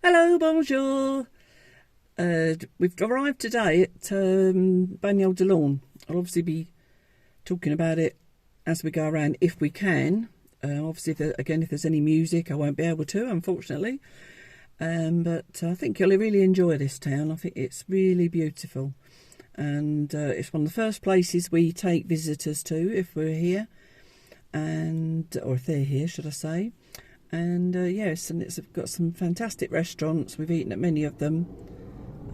Hello, bonjour. We've arrived today at Bagnoles. I'll obviously be talking about it as we go around if we can. Obviously, if there's any music, I won't be able to, unfortunately. But I think you'll really enjoy this town. I think it's really beautiful. And it's one of the first places we take visitors to if we're here. Or if they're here, should I say. And yes, and it's got some fantastic restaurants. We've eaten at many of them,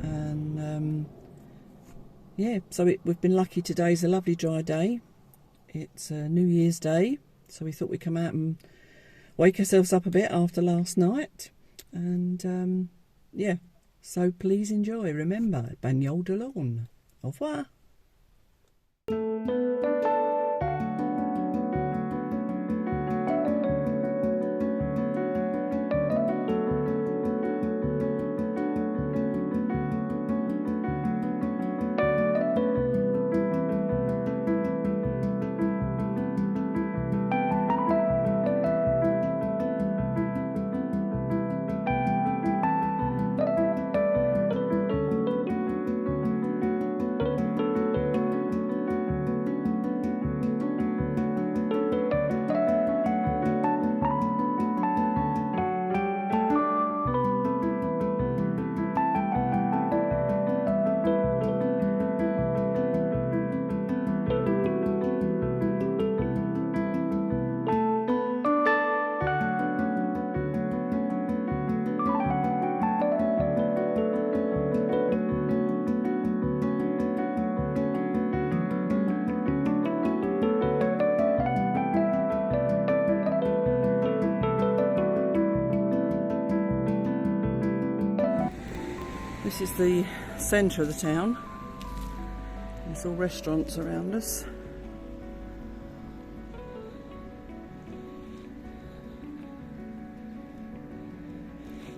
and so we've been lucky. Today's a lovely dry day. It's New Year's Day, so we thought we'd come out and wake ourselves up a bit after last night. And so please enjoy. Remember, Bagnoles. Au revoir. This is the centre of the town. There's all restaurants around us.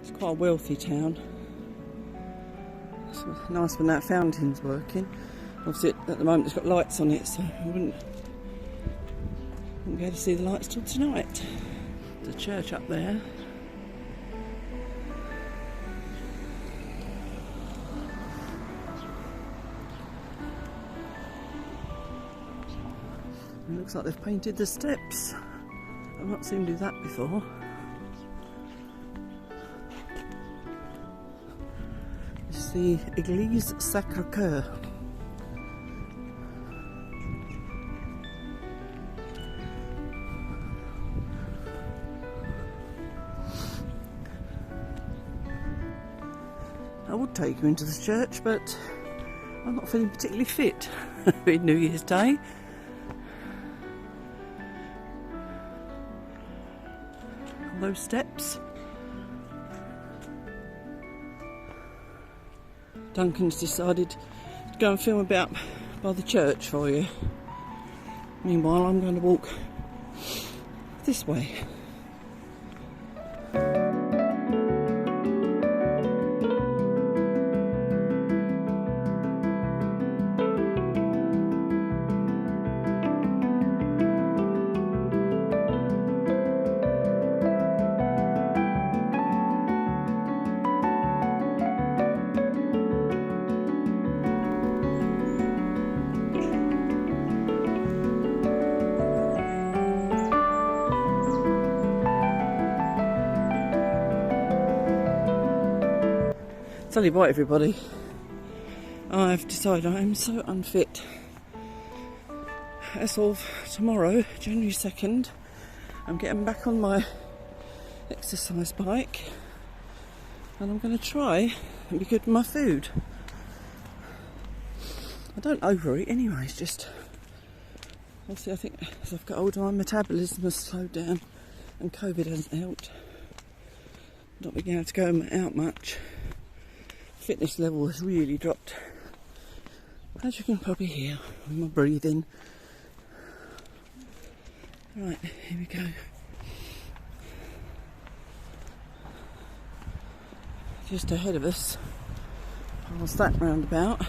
It's quite a wealthy town. It's nice when that fountain's working. Obviously at the moment it's got lights on it, so I wouldn't be able to see the lights till tonight. The church up there. It looks like they've painted the steps. I've not seen them do that before. It's the Église Sacré-Cœur. I would take you into the church, but I'm not feeling particularly fit for New Year's Day. Those steps. Duncan's decided to go and film about by the church for you. Meanwhile, I'm going to walk this way. Tell you what, everybody, I've decided I am so unfit. As of tomorrow, January 2nd, I'm getting back on my exercise bike and I'm going to try and be good with my food. I don't overeat anyway, it's just, obviously I think as I've got older my metabolism has slowed down and COVID hasn't helped. Not being able to go out much. Fitness level has really dropped, as you can probably hear with my breathing. Right, here we go. Just ahead of us, past that roundabout.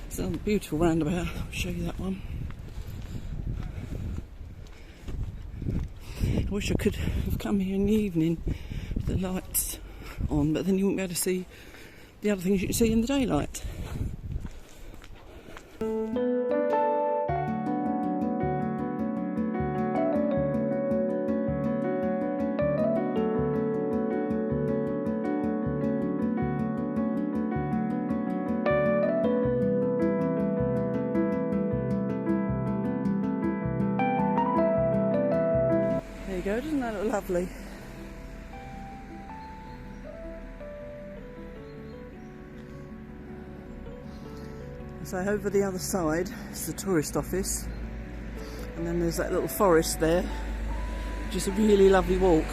It's a beautiful roundabout, I'll show you that one. I wish I could have come here in the evening the lights on, but then you won't be able to see the other things you can see in the daylight. There you go, doesn't that look lovely? So over the other side is the tourist office, and then there's that little forest there, which is a really lovely walk.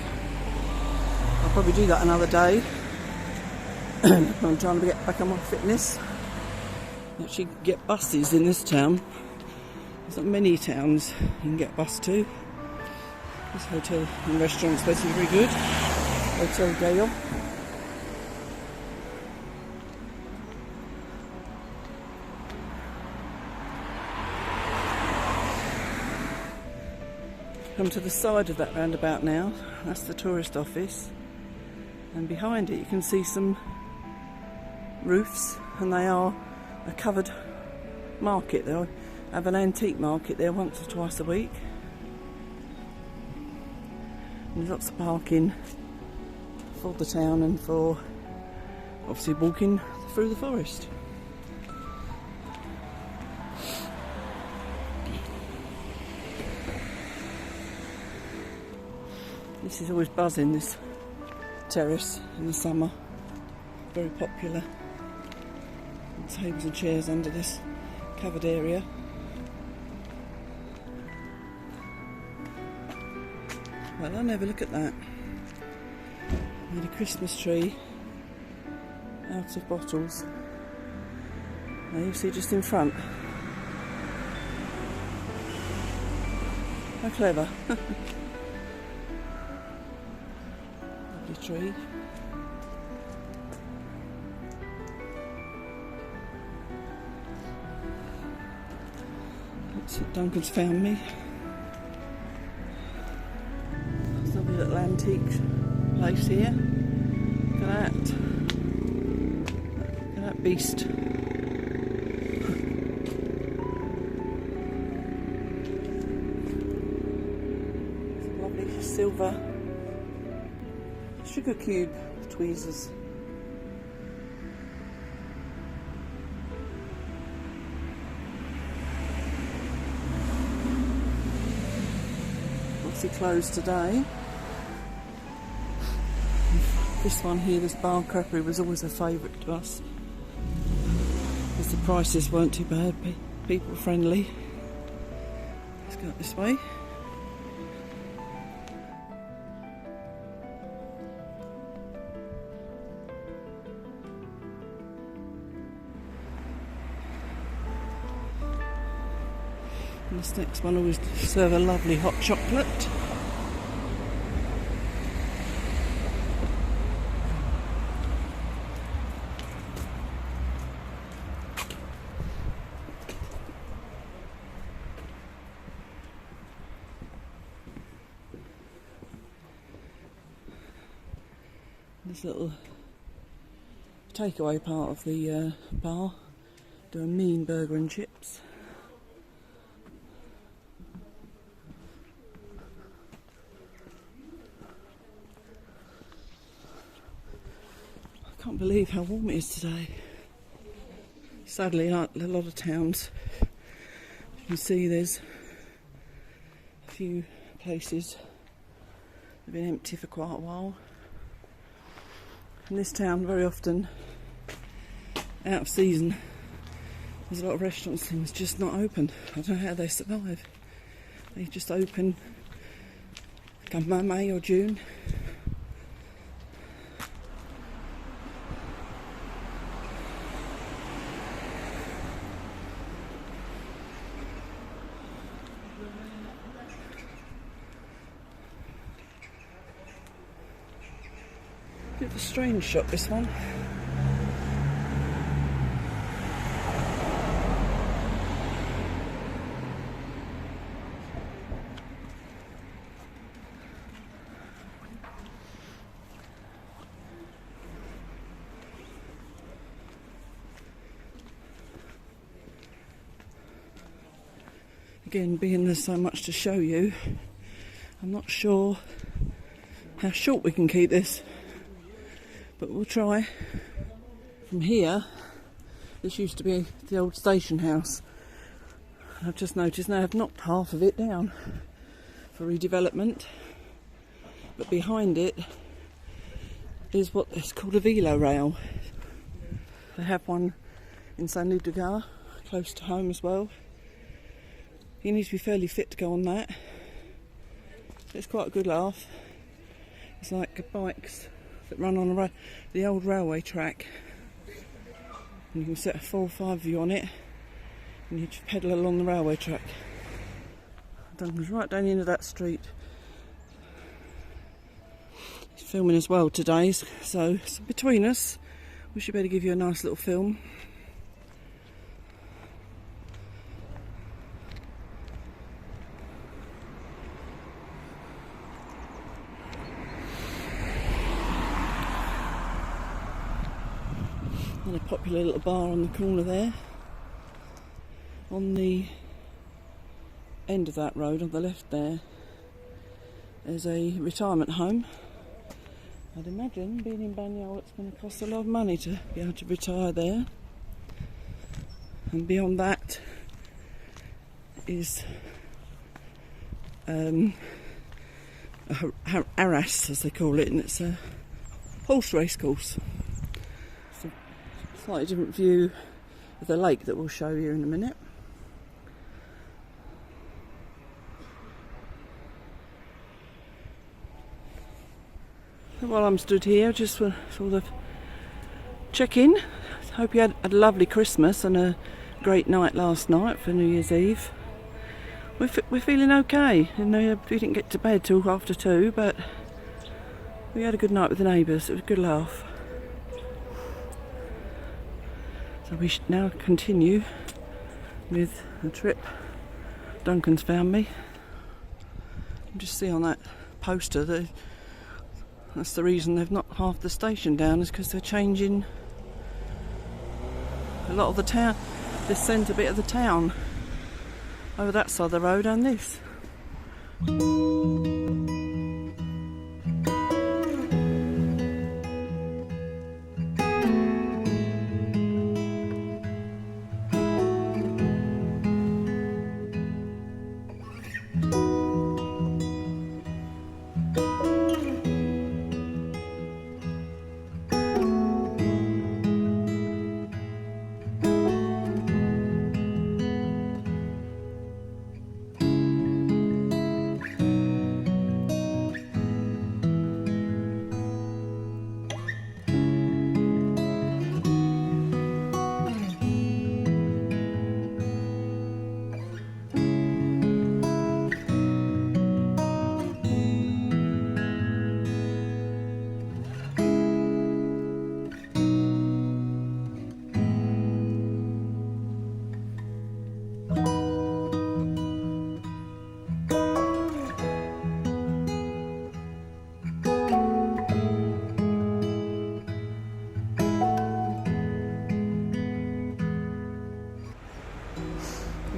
I'll probably do that another day. I'm trying to get back on my fitness. You actually get buses in this town. There's not many towns you can get a bus to. This hotel and restaurant's supposed to be very good. Hotel Gale. Come to the side of that roundabout now. That's the tourist office, and behind it you can see some roofs, and they are a covered market. They'll have an antique market there once or twice a week. And there's lots of parking for the town and for obviously walking through the forest. This is always buzzing, this terrace in the summer. Very popular. And tables and chairs under this covered area. Well, I'll never look at that. Made a Christmas tree out of bottles. Now you see just in front. How clever. Tree. Looks like Duncan's found me. There's a lovely little antique place here. Look at that. Look at that beast. Some lovely silver sugar cube tweezers. Obviously closed today. This one here, this bar creperie, was always a favourite to us, because the prices weren't too bad, people friendly. Let's go up this way. And this next one always serve a lovely hot chocolate. This little takeaway part of the bar, do a mean burger and chips. I can't believe how warm it is today. Sadly, like a lot of towns, you can see there's a few places that have been empty for quite a while. In this town, very often, out of season, there's a lot of restaurants and things just not open. I don't know how they survive. They just open come May or June. Bit of a strange shop, this one. Again, being there's so much to show you, I'm not sure how short we can keep this, but we'll try. From here, this used to be the old station house. I've just noticed now I've knocked half of it down for redevelopment, but behind it is what is called a velo rail. They have one in Saint-Ludegar, close to home as well. You need to be fairly fit to go on that. It's quite a good laugh. It's like bikes that run on the old railway track. And you can set 4 or 5 of you on it, and you just pedal along the railway track. Duncan's right down the end of that street. He's filming as well today, so between us, we should better give you a nice little film. And a popular little bar on the corner there. On the end of that road, on the left there, there's a retirement home. I'd imagine, being in Bagnoles, it's going to cost a lot of money to be able to retire there. And beyond that is a Arras, as they call it, and it's a horse race course. It's a slightly different view of the lake that we'll show you in a minute. While I'm stood here, just for sort of check-in. Hope you had a lovely Christmas and a great night last night for New Year's Eve. We're feeling okay. You know, we didn't get to bed till after 2, but we had a good night with the neighbours. It was a good laugh. So we should now continue with the trip Duncan's found me. You just see on that poster that that's the reason they've knocked half the station down, is because they're changing a lot of the town, this centre bit of the town, over that side of the road and this.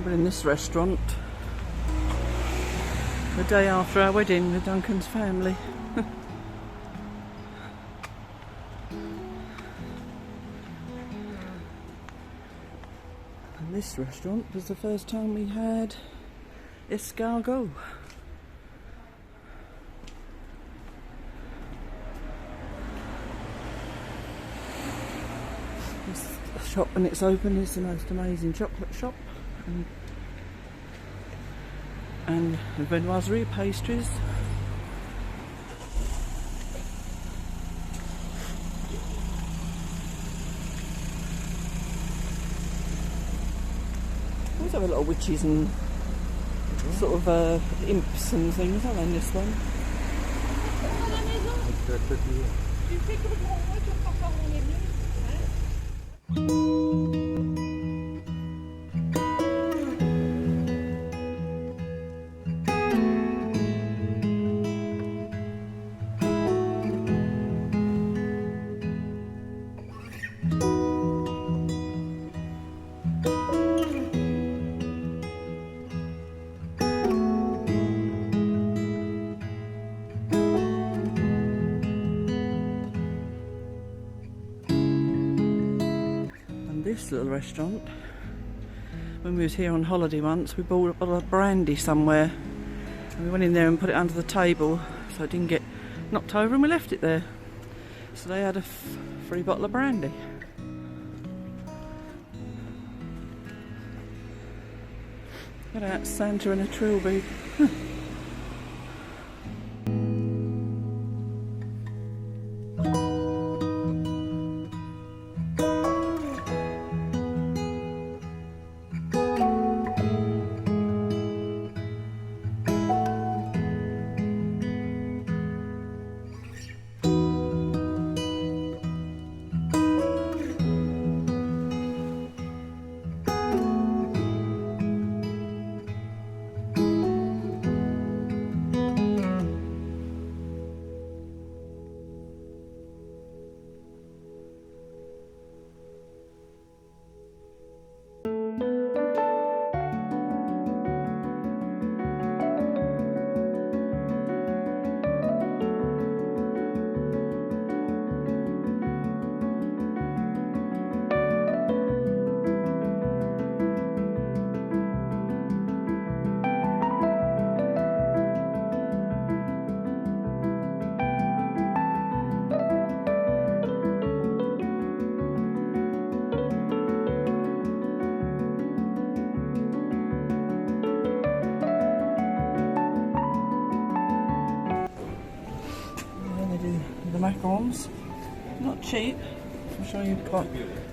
We're in this restaurant the day after our wedding with Duncan's family. And this restaurant was the first time we had escargot. This shop, when it's open, is the most amazing chocolate shop. And the viennoiserie pastries. Always have a lot of witches and sort of imps and things, aren't they, in this one? this little restaurant. When we was here on holiday once, we bought a bottle of brandy somewhere. And we went in there and put it under the table so it didn't get knocked over, and we left it there. So they had a free bottle of brandy. Look at that, Santa and a trilby. The macarons, not cheap. I'm sure you're quite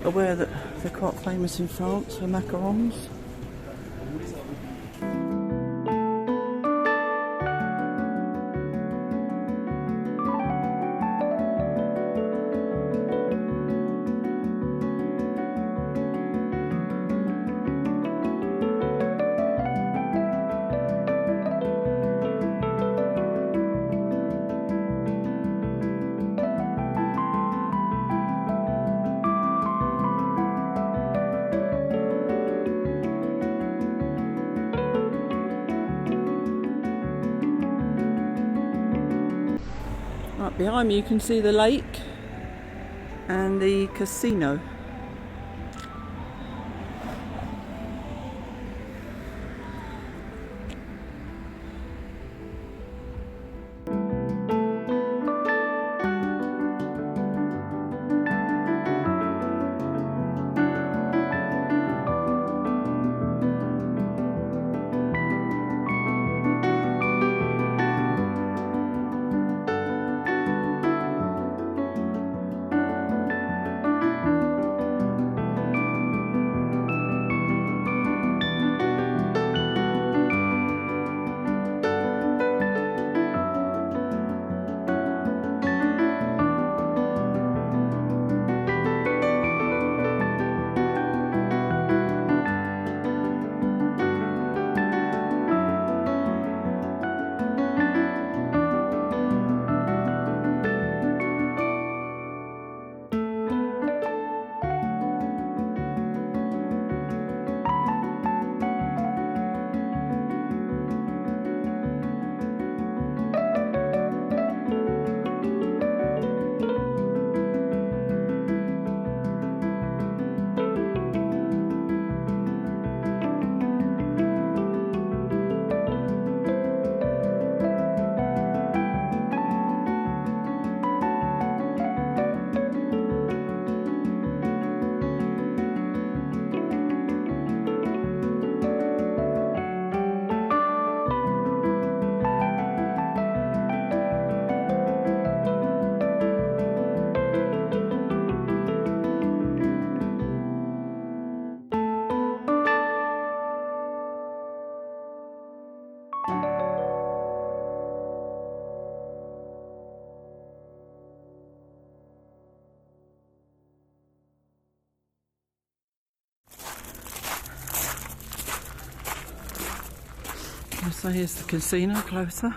aware that they're quite famous in France for macarons. Right behind me you can see the lake and the casino. So here's the casino closer.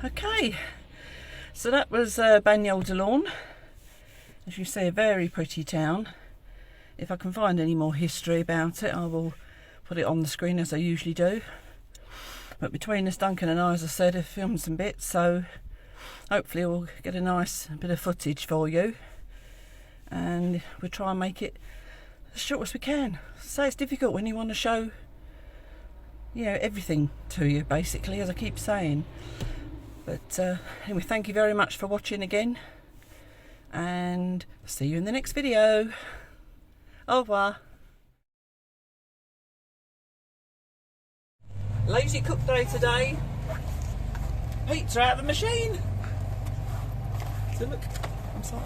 Okay, so that was Bagnoles. As you see, a very pretty town. If I can find any more history about it, I will put it on the screen as I usually do. But between us, Duncan and I, as I said, have filmed some bits, so hopefully we'll get a nice bit of footage for you. And we'll try and make it as short as we can. So it's difficult when you want to show, you know, everything to you, basically, as I keep saying. But anyway, thank you very much for watching again, and see you in the next video. Au revoir. Lazy cook day today. Pizza out of the machine. So look, I'm sorry.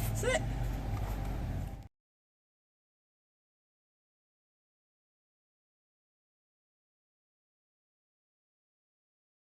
That's it.